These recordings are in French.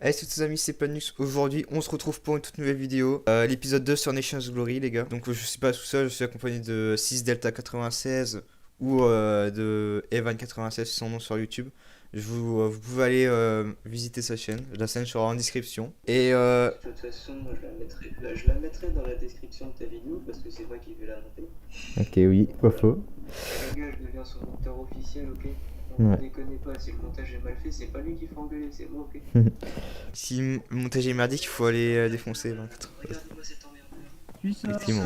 Hey, tous les amis, c'est Planux. Aujourd'hui, on se retrouve pour une toute nouvelle vidéo. L'épisode 2 sur Nations Glory, les gars. Donc, je suis pas tout seul, je suis accompagné de 6 Delta 96 ou de Evan 96, son nom sur YouTube. Vous pouvez aller visiter sa chaîne. La chaîne sera en description. Et De toute façon, moi je la mettrai dans la description de ta vidéo parce que c'est moi qui vais la monter. ok, oui, Donc pas voilà. faux. Le gars, je deviens son monteur officiel, ok? Donc Ouais. déconnez pas, si le montage est mal fait, c'est pas lui qui fera engueuler, c'est moi, ok? Si le montage est merdique, il faut aller défoncer 24. Regarde-moi cet emmerdeur. Tu sors, Effectivement.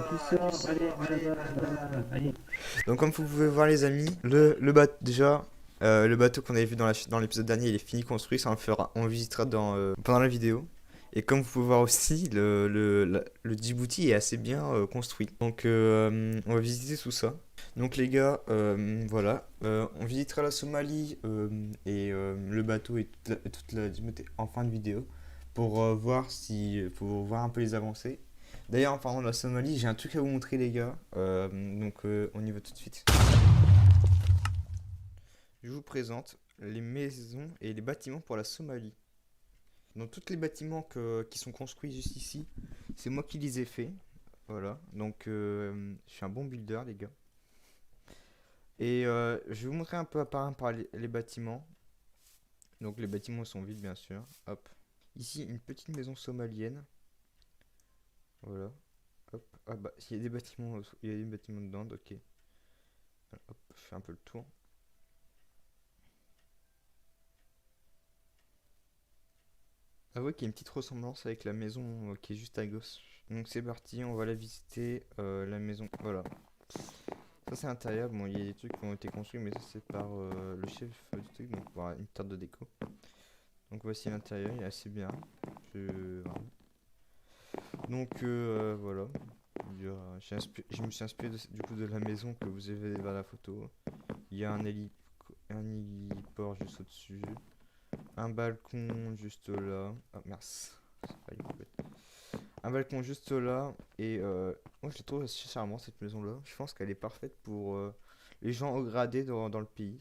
tu sors, allez, allez. Donc comme vous pouvez voir les amis, le bateau déjà, le bateau qu'on avait vu dans l'épisode dernier, il est fini construit, ça on le visitera pendant la vidéo. Et comme vous pouvez voir aussi, le Djibouti est assez bien construit. Donc on va visiter tout ça. Donc les gars, voilà, on visitera la Somalie et le bateau et toute la Djibouti en fin de vidéo pour voir un peu les avancées. D'ailleurs, en parlant de la Somalie, j'ai un truc à vous montrer, les gars. On y va tout de suite. Je vous présente les maisons et les bâtiments pour la Somalie. Donc, tous les bâtiments qui sont construits juste ici, c'est moi qui les ai faits. Voilà. Donc, je suis un bon builder, les gars. Et je vais vous montrer un peu à part un par les bâtiments. Donc, les bâtiments sont vides, bien sûr. Hop. Ici, une petite maison somalienne. Voilà. Hop. Ah bah, il y a des bâtiments dedans, ok. Hop, je fais un peu le tour. Avouez qu'il y a une petite ressemblance avec la maison qui est juste à gauche. Donc c'est parti, on va la visiter, la maison. Voilà. Ça c'est l'intérieur. Bon, il y a des trucs qui ont été construits, mais ça c'est par le chef du truc. Donc voilà, une tarte de déco. Donc voici l'intérieur, il est assez bien. Voilà. Donc voilà. Je me suis inspiré du coup de la maison que vous avez dans la photo. Il y a un héliport juste au-dessus. Un balcon juste là. Ah, merci. C'est pas une bête. Un balcon juste là. Et moi, je la trouve assez charmante cette maison-là. Je pense qu'elle est parfaite pour les gens au gradé dans le pays.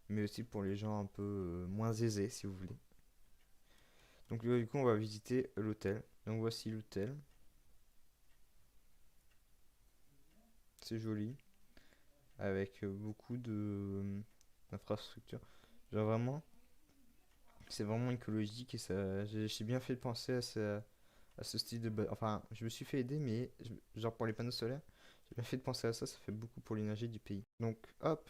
Mais aussi pour les gens un peu moins aisés, si vous voulez. Donc, du coup, on va visiter l'hôtel. Donc, voici l'hôtel. C'est joli. Avec beaucoup d'infrastructures. Genre, vraiment, c'est vraiment écologique et ça, j'ai bien fait de penser à ce style enfin, je me suis fait aider, mais genre pour les panneaux solaires, j'ai bien fait de penser à ça, ça fait beaucoup pour l'énergie du pays. Donc, hop,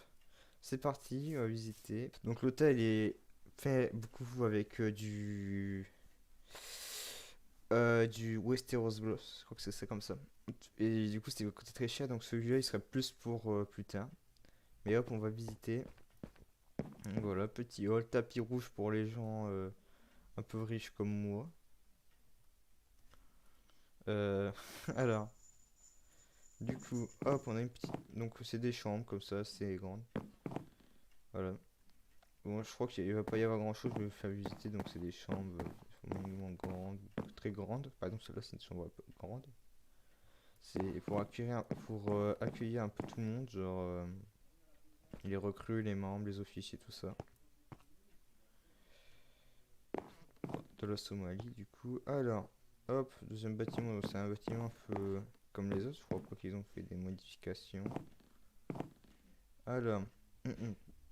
c'est parti, on va visiter. Donc, l'hôtel est fait beaucoup avec du Westeros Bluff, je crois que c'est ça comme ça. Et du coup, c'était coûté très cher, donc celui-là, il serait plus pour plus tard. Mais hop, on va visiter. Donc, voilà, petit hall, tapis rouge pour les gens un peu riches comme moi. Euh, alors, du coup, hop, on a une petite. Donc, c'est des chambres comme ça, c'est grande. Voilà. Bon, je crois qu'il va pas y avoir grand chose, je vais vous faire visiter. Donc, c'est des chambres moyennement grandes, très grandes. Par exemple, celle-là, c'est une chambre un peu grande. C'est pour accueillir un peu tout le monde, genre les recrues, les membres, les officiers, tout ça. De la Somalie, du coup. Alors, hop, deuxième bâtiment, c'est un bâtiment un peu comme les autres. Je crois pas qu'ils ont fait des modifications. Alors,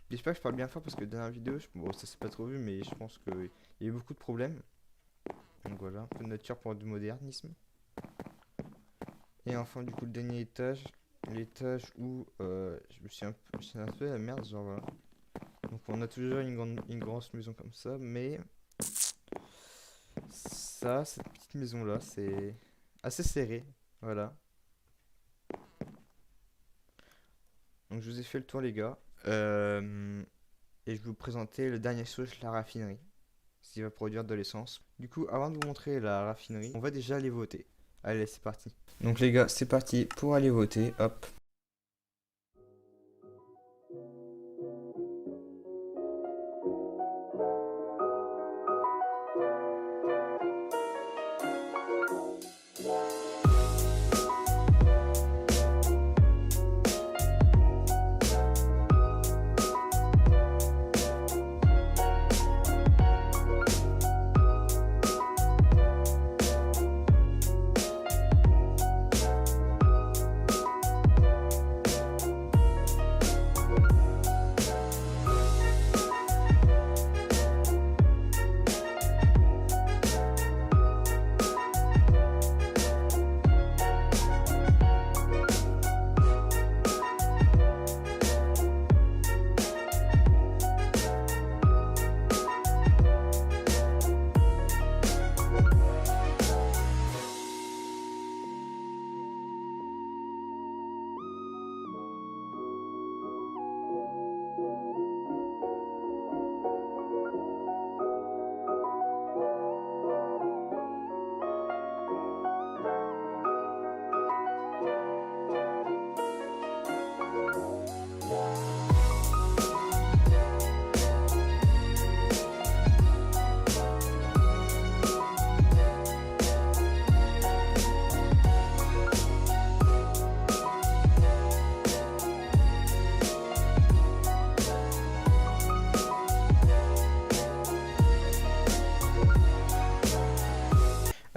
j'espère que je parle bien fort parce que dans la vidéo, bon, ça s'est pas trop vu, mais je pense qu'il y a eu beaucoup de problèmes. Donc voilà, un peu de nature pour du modernisme. Et enfin, du coup, le dernier étage, l'étage où je un peu la merde, genre voilà. Donc on a toujours une grosse maison comme ça, mais cette petite maison là, c'est assez serré. Voilà. Donc je vous ai fait le tour, les gars. Et je vais vous présenter le dernier switch, la raffinerie, qui va produire de l'essence. Du coup, avant de vous montrer la raffinerie, on va déjà aller voter. Allez, c'est parti. Donc les gars, c'est parti pour aller voter. Hop.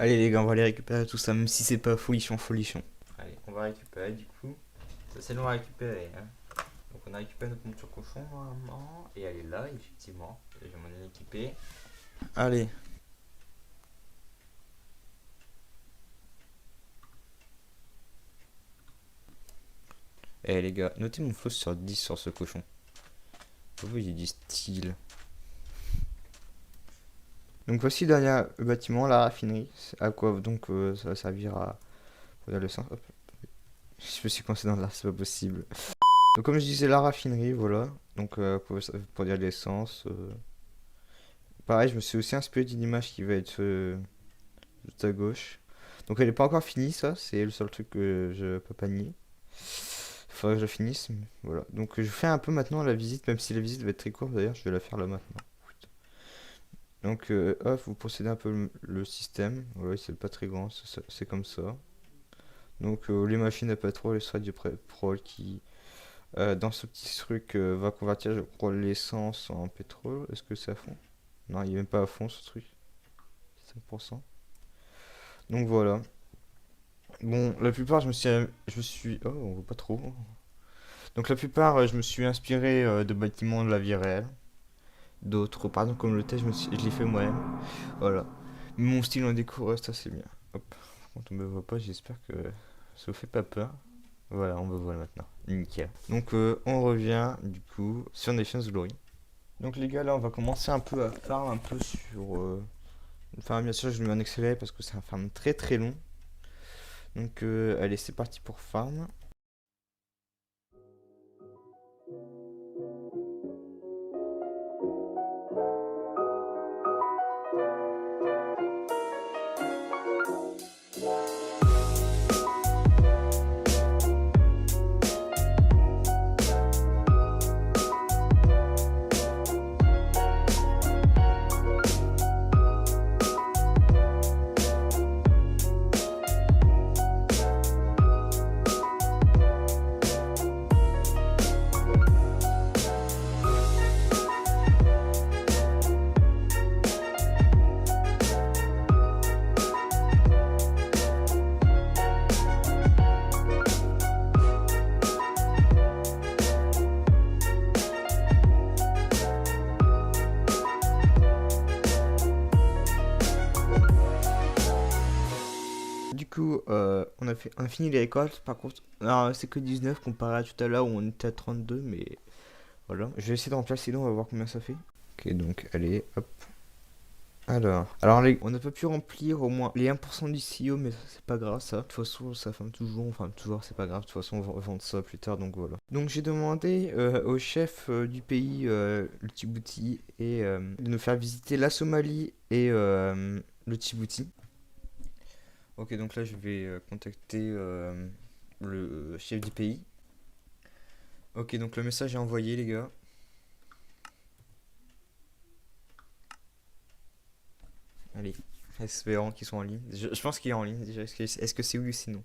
Allez les gars, on va aller récupérer tout ça, même si c'est pas folichon, folichon. Allez, on va récupérer du coup. Ça c'est long à récupérer. Hein. Donc on a récupéré notre monture cochon normalement. Et elle est là, effectivement. Je vais m'en équiper. Allez. Eh les gars, notez mon flow sur 10 sur ce cochon. Vous voyez du style. Donc voici le dernier bâtiment, la raffinerie. À quoi donc ça va servir à produire l'essence. Hop. Je me suis coincé dans l'art, c'est pas possible. Donc comme je disais, la raffinerie, voilà. Donc pour produire de l'essence. Pareil, je me suis aussi inspiré d'une image qui va être juste à gauche. Donc elle est pas encore finie, ça. C'est le seul truc que je peux pas nier. Faudrait que je la finisse. Mais voilà. Donc je fais un peu maintenant la visite, même si la visite va être très courte d'ailleurs, je vais la faire là maintenant. Donc hop, vous procédez un peu le système. Ouais, c'est pas très grand, c'est comme ça. Donc les machines à pétrole et soit du pétrole qui dans ce petit truc va convertir je crois l'essence en pétrole. Est-ce que c'est à fond? Non, il est même pas à fond ce truc. 5%. Donc voilà. Bon, la plupart je me suis oh on voit pas trop. Donc la plupart je me suis inspiré de bâtiments de la vie réelle. D'autres, par exemple comme le test, je l'ai fait moi-même. Voilà. Mais mon style en déco reste assez bien. Hop. Quand on me voit pas, j'espère que ça vous fait pas peur. Voilà, on me voit maintenant. Nickel. Donc on revient du coup sur Nations Glory. Donc les gars, là on va commencer un peu à farm un peu sur... Enfin bien sûr je le mets en accéléré parce que c'est un farm très très long. Donc allez c'est parti pour farm. Du coup, on a fini les récoltes. Par contre, alors, c'est que 19 comparé à tout à l'heure où on était à 32. Mais voilà. Je vais essayer de remplacer on va voir combien ça fait. Ok, donc allez, hop. Alors on n'a pas pu remplir au moins les 1% du CEO, mais ça, c'est pas grave ça. De toute façon, ça fait toujours, enfin toujours, c'est pas grave. De toute façon, on va vendre ça plus tard, donc voilà. Donc j'ai demandé au chef du pays, le Djibouti, et de nous faire visiter la Somalie et le Djibouti. Ok, donc là je vais contacter le chef du pays. Ok, donc le message est envoyé, les gars. Allez, espérons qu'ils sont en ligne. Je pense qu'il est en ligne déjà. Est-ce que c'est oui ou sinon?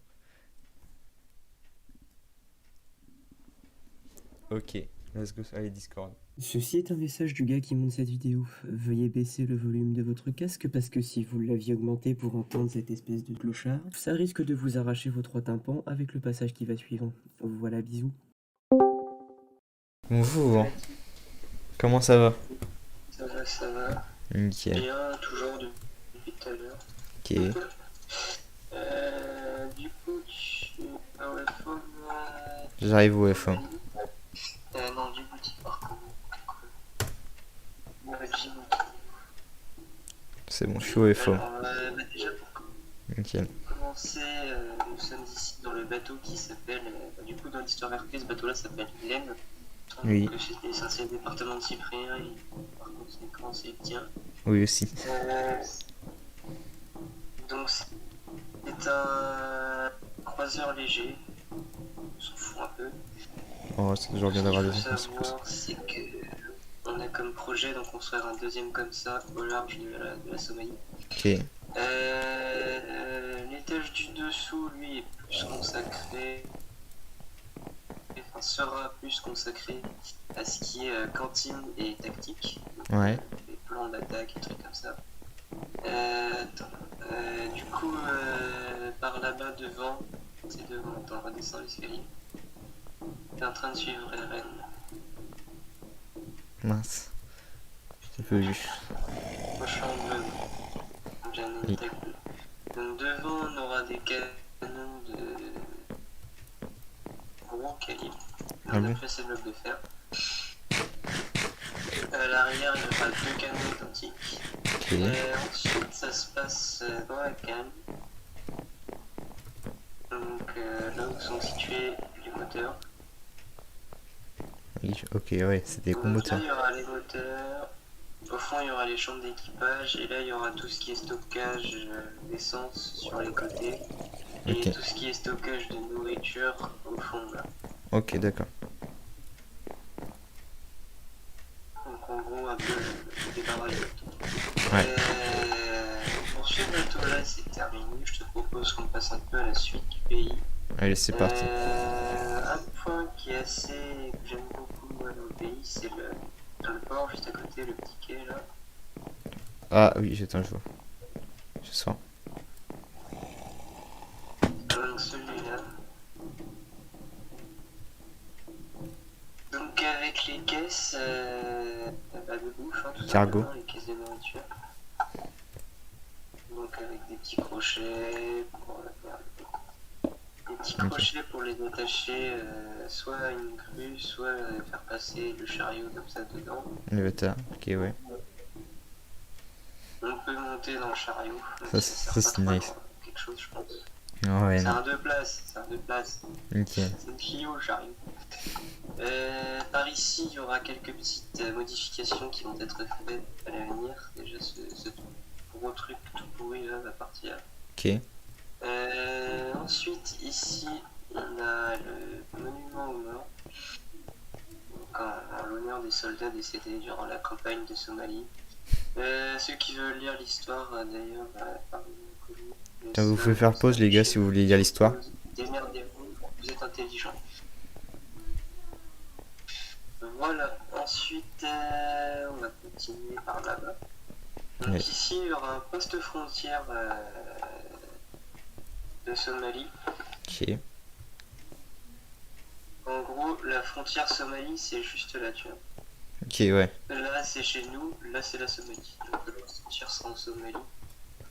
Ok, let's go. Allez, Discord. Ceci est un message du gars qui monte cette vidéo. Veuillez baisser le volume de votre casque parce que si vous l'aviez augmenté pour entendre cette espèce de clochard, ça risque de vous arracher vos 3 tympans avec le passage qui va suivre. Voilà, bisous. Bonjour. Comment ça va? Ça va, ça va. Nickel. Bien, toujours depuis tout à l'heure. Ok. Du coup, tu as un F1 J'arrive au F1. non, Djibouti par contre. Djibouti. C'est bon, je suis au F1. Alors, déjà pour Nickel. commencer, nous sommes ici dans le bateau qui s'appelle, du coup dans l'histoire RP, ce bateau-là s'appelle l'Aisne. Oui. C'était censé être le département de Cyprien et par contre c'est comment c'est le tien. Oui aussi. Donc c'est un croiseur léger, on s'en fout un peu. Oh, c'est toujours bien d'avoir des Ce qu'il infos. faut savoir, c'est que on a comme projet d'en construire un deuxième comme ça au large de la Somalie. Ok. L'étage du dessous, lui, est plus consacré, enfin sera plus consacré à ce qui est cantine et tactique. Ouais. Les plans d'attaque et trucs comme ça. Du devant. C'est devant, attends, redescends l'escalier. T'es en train de suivre Eren. Mince. J'ai peu vu. Prochain bleu. J'en ai Oui. une tête. Donc devant, on aura des canons de gros calibre. Ah On a oui. fait ces blocs de fer. À l'arrière, il y aura deux canons identiques. Ok. Et ensuite, ça se passe dans la cale. Donc là où sont situés les moteurs. Oui, ok, ouais, c'est des gros Donc là, moteurs. il y aura les moteurs. Au fond, il y aura les chambres d'équipage. Et là, il y aura tout ce qui est stockage d'essence sur les côtés. Et Ok. tout ce qui est stockage de nourriture au fond là. Ok, d'accord. Donc en gros, un peu le débarras du bateau. Ouais. Pour ce bateau-là, c'est terminé. Je te propose qu'on passe un peu à la suite du pays. Allez, c'est parti. Un point qui est assez... que j'aime beaucoup moi, dans le pays, c'est le port juste à côté, le petit quai là. Ah oui, j'attends, je vois. Je sens. Donc celui-là. Donc avec les caisses de bouffe, hein, tout Cargo. simplement, les caisses de nourriture. Donc avec des petits crochets pour des petits Ok. crochets pour les attacher soit à une grue, soit faire passer le chariot comme ça dedans. Elevator. Ok, ouais. On peut monter dans le chariot, Ça, mais c'est- ça ça, sert c'est pas trop nice. à quelque chose je pense. Ouais, C'est non. un deux places, c'est un deux places. Nickel. C'est une Clio le chariot. Par ici, il y aura quelques petites modifications qui vont être faites à l'avenir. Déjà, ce gros truc tout pourri là va partir. Ok. Ensuite, ici, on a le monument aux morts. Donc, en l'honneur des soldats décédés durant la campagne de Somalie. Ceux qui veulent lire l'histoire, d'ailleurs, Tiens, vous pouvez faire pause, les gars, si vous voulez lire l'histoire. Démerdez-vous, vous êtes intelligents. Voilà, ensuite on va continuer par là-bas. Donc Ouais. ici il y aura un poste frontière de Somalie. Ok. En gros, la frontière Somalie c'est juste là, tu vois. Ok, ouais. Là c'est chez nous, là c'est la Somalie. Donc la frontière sera en Somalie.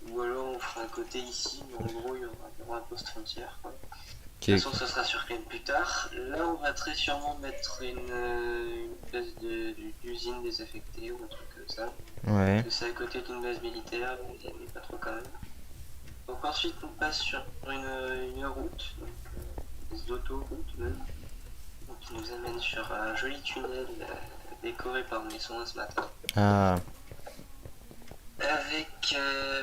Ou alors on fera un côté ici, mais en gros il y aura un poste frontière, quoi. Ok. De toute façon, ça sera sur quand même plus tard. Là, on va très sûrement mettre une place d'usine désaffectée ou un truc comme ça. Ouais. Parce que c'est à côté d'une base militaire, mais pas trop quand même. Donc ensuite, on passe sur une route, donc des autoroutes même, donc, qui nous amène sur un joli tunnel décoré par mes soins ce matin. Ah. Avec,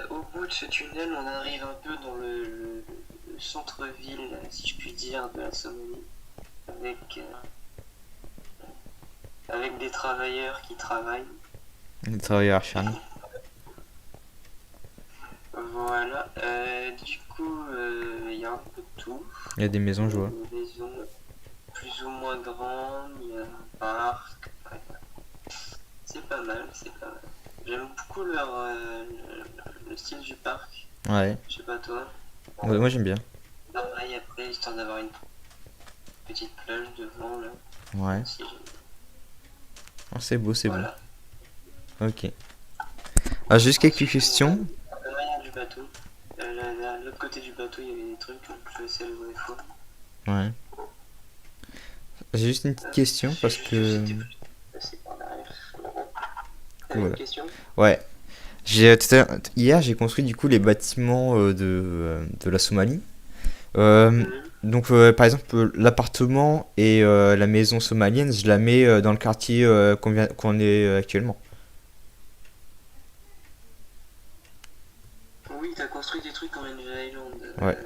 au bout de ce tunnel, on arrive un peu dans le centre-ville, si je puis dire, de la Somalie, avec des travailleurs qui travaillent. Les travailleurs acharnés. Voilà. Du coup, il y a un peu de tout. Il y a des maisons, je vois. Des maisons plus ou moins grandes, il y a un parc. Ouais. C'est pas mal, c'est pas mal. J'aime beaucoup le style du parc. Ouais. Je sais pas toi. Ouais, moi, j'aime bien. Pareil après, histoire d'avoir une petite plage devant là. Ouais. Si Oh, c'est beau, c'est voilà. bon. Ok. Ah, juste quelques questions. À l'arrière du bateau. L'autre côté du bateau, il y avait des trucs, donc je vais essayer de voir les fois. Ouais. J'ai juste une petite question parce que. C'est par derrière. Voilà. Une question? Ouais. Hier, j'ai construit du coup les bâtiments de la Somalie. Donc, par exemple, l'appartement et la maison somalienne, je la mets dans le quartier qu'on est actuellement. Oui, t'as construit des trucs comme Envy Island. Ouais.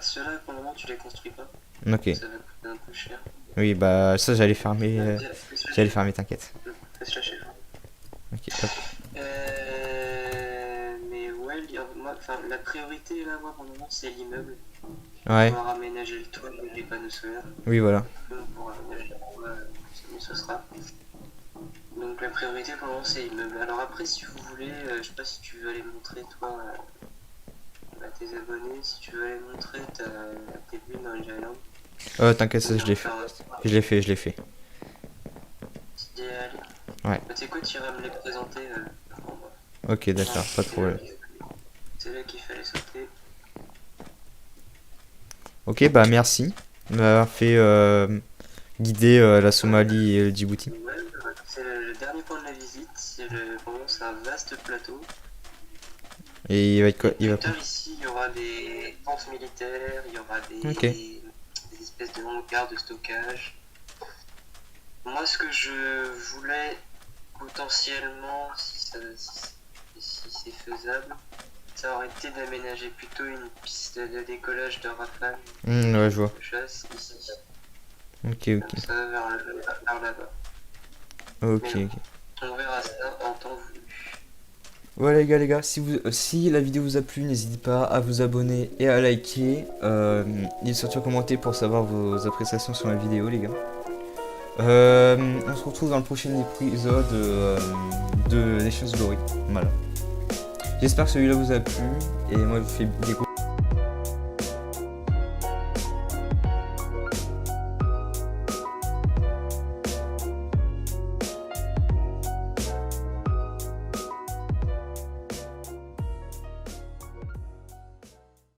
Ceux-là, pour le moment, tu les construis pas. Ok. Ça va coûter un peu cher. Oui, bah ça, j'allais fermer. Fais-se J'allais fermer, t'inquiète. lâcher. Ok, hop. Mais ouais, moi, la priorité là, moi, pour le moment, c'est l'immeuble. Ouais, Pouvoir aménager le toit avec les panneaux solaires. oui, voilà. Pour aménager le toit, ce sera. Donc la priorité pour le moment, c'est l'immeuble. Alors après, si vous voulez, je sais pas si tu veux aller montrer toi tes abonnés, si tu veux les montrer, t'es vu dans le Island. T'inquiète, ça je l'ai fait. Je l'ai fait. Ouais. Tu sais quoi, tu iras me les présenter. Bon, bah, Ok, d'accord, pas de problème. c'est là qu'il fallait sauter. Ok, bah merci de m'avoir fait guider la Somalie et le Djibouti. Ouais, c'est le dernier point de la visite. Vraiment, c'est un vaste plateau. Et il va être quoi? Plus tard, ici, il y aura des tentes militaires, il y aura Ok. des espèces de hangars de stockage. Moi, ce que je voulais potentiellement, si c'est faisable, ça aurait été d'aménager plutôt une piste de décollage de Rafale Ouais, je vois. de chasse ici, Ok, ok. comme ça vers là-bas. Ok, Mais ok. on verra ça en temps voulu. Voilà les gars, si la vidéo vous a plu, n'hésitez pas à vous abonner et à liker. Et surtout à commenter pour savoir vos appréciations sur la vidéo les gars. On se retrouve dans le prochain épisode de Les Choses Glory. Voilà. J'espère que celui-là vous a plu. Et moi je vous fais des gros